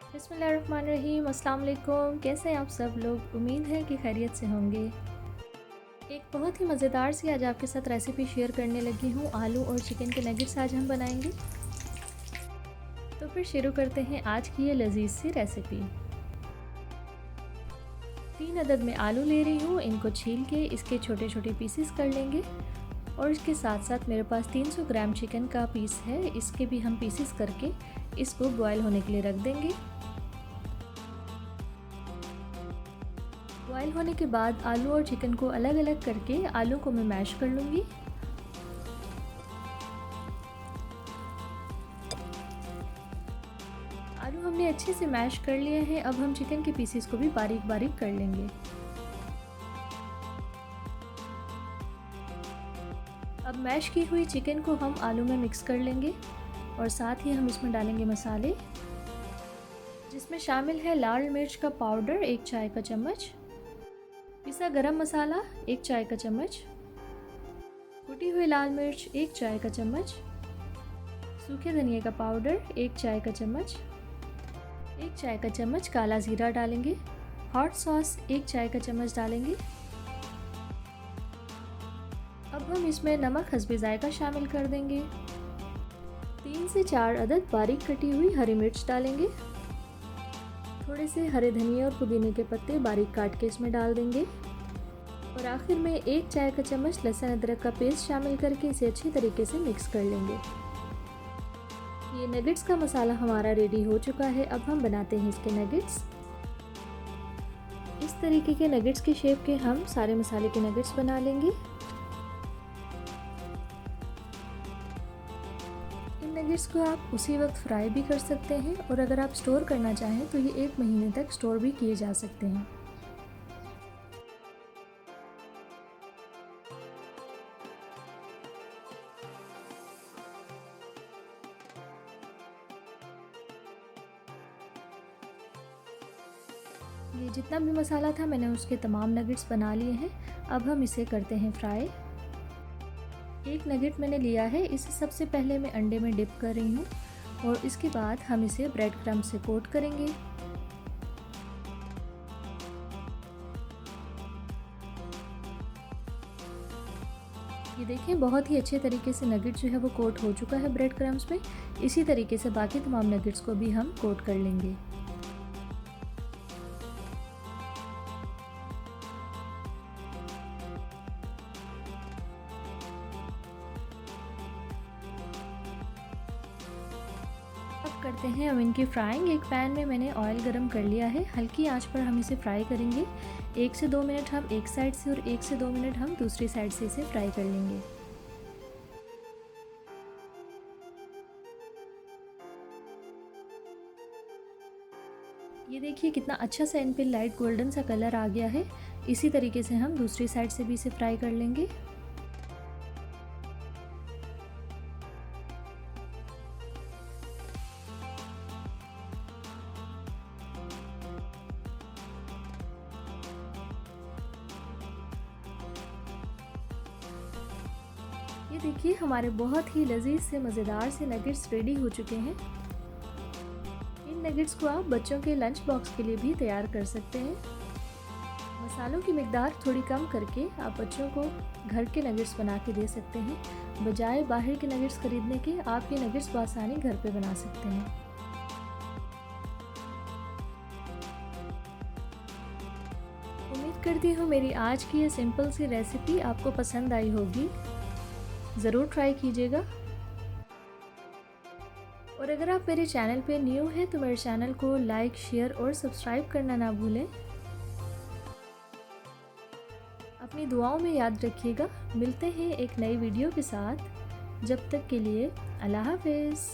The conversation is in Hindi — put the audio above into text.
बिस्मिल्लाहिर्रहमानिर्रहीम। अस्सलाम वालेकुम। कैसे हैं आप सब लोग? उम्मीद है कि खैरियत से होंगे। एक बहुत ही मज़ेदार सी आज आपके साथ रेसिपी शेयर करने लगी हूँ। आलू और चिकन के नगेट्स आज हम बनाएंगे। तो फिर शुरू करते हैं आज की ये लजीज सी रेसिपी। 3 अदद में आलू ले रही हूँ। इनको छील के इसके छोटे छोटे पीसेस कर लेंगे और इसके साथ साथ मेरे पास 300 ग्राम चिकन का पीस है। इसके भी हम पीसेस करके इसको बॉयल होने के लिए रख देंगे। बॉयल होने के बाद आलू और चिकन को अलग अलग करके आलू को मैं मैश कर लूँगी। आलू हमने अच्छे से मैश कर लिए हैं। अब हम चिकन के पीसेस को भी बारीक बारीक कर लेंगे। अब मैश की हुई चिकन को हम आलू में मिक्स कर लेंगे और साथ ही हम इसमें डालेंगे मसाले, जिसमें शामिल है लाल मिर्च का पाउडर 1 चाय का चम्मच, पिसा गरम मसाला 1 चाय का चम्मच, कुटी हुई लाल मिर्च 1 चाय का चम्मच, सूखे धनिया का पाउडर 1 चाय का चम्मच, 1 चाय का चम्मच काला ज़ीरा डालेंगे, हॉट सॉस 1 चाय का चम्मच डालेंगे। अब हम इसमें नमक हस्बे ज़ायका शामिल कर देंगे। 3 से 4 अदद बारीक कटी हुई हरी मिर्च डालेंगे। थोड़े से हरे धनिया और पुदीने के पत्ते बारीक काट के इसमें डाल देंगे और आखिर में 1 चाय का चम्मच लहसुन अदरक का पेस्ट शामिल करके इसे अच्छी तरीके से मिक्स कर लेंगे। ये नगेट्स का मसाला हमारा रेडी हो चुका है। अब हम बनाते हैं इसके नगेट्स। इस तरीके के नगेट्स की शेप के हम सारे मसाले के नगेट्स बना लेंगे। इन नगेट्स को आप उसी वक्त फ्राई भी कर सकते हैं और अगर आप स्टोर करना चाहें तो ये 1 महीने तक स्टोर भी किए जा सकते हैं। ये जितना भी मसाला था मैंने उसके तमाम नगेट्स बना लिए हैं। अब हम इसे करते हैं फ्राई। एक नगेट मैंने लिया है, इसे सबसे पहले मैं अंडे में डिप कर रही हूँ और इसके बाद हम इसे ब्रेड क्रम्ब से कोट करेंगे। ये देखें, बहुत ही अच्छे तरीके से नगेट जो है वो कोट हो चुका है ब्रेड क्रम्ब्स में। इसी तरीके से बाकी तमाम नगेट्स को भी हम कोट कर लेंगे। अब करते हैं हम इनकी फ्राइंग। एक पैन में मैंने ऑयल गरम कर लिया है। हल्की आंच पर हम इसे फ्राई करेंगे। 1 से 2 मिनट हम एक साइड से और 1 से 2 मिनट हम दूसरी साइड से इसे फ्राई कर लेंगे। ये देखिए कितना अच्छा सा इन पे लाइट गोल्डन सा कलर आ गया है। इसी तरीके से हम दूसरी साइड से भी इसे फ्राई कर लेंगे। ये देखिए हमारे बहुत ही लजीज से मज़ेदार से नगेट्स रेडी हो चुके हैं। इन नगेट्स को आप बच्चों के लंच बॉक्स के लिए भी तैयार कर सकते हैं। मसालों की मिकदार थोड़ी कम करके आप बच्चों को घर के नगेट्स बना के दे सकते हैं। बजाय बाहर के नगेट्स खरीदने के आप ये नगेट्स बआसानी घर पे बना सकते हैं। उम्मीद करती हूँ मेरी आज की ये सिंपल सी रेसिपी आपको पसंद आई होगी। ज़रूर ट्राई कीजिएगा और अगर आप मेरे चैनल पे न्यू हैं तो मेरे चैनल को लाइक, शेयर और सब्सक्राइब करना ना भूलें। अपनी दुआओं में याद रखिएगा। मिलते हैं एक नई वीडियो के साथ। जब तक के लिए अल्लाह हाफ़िज़।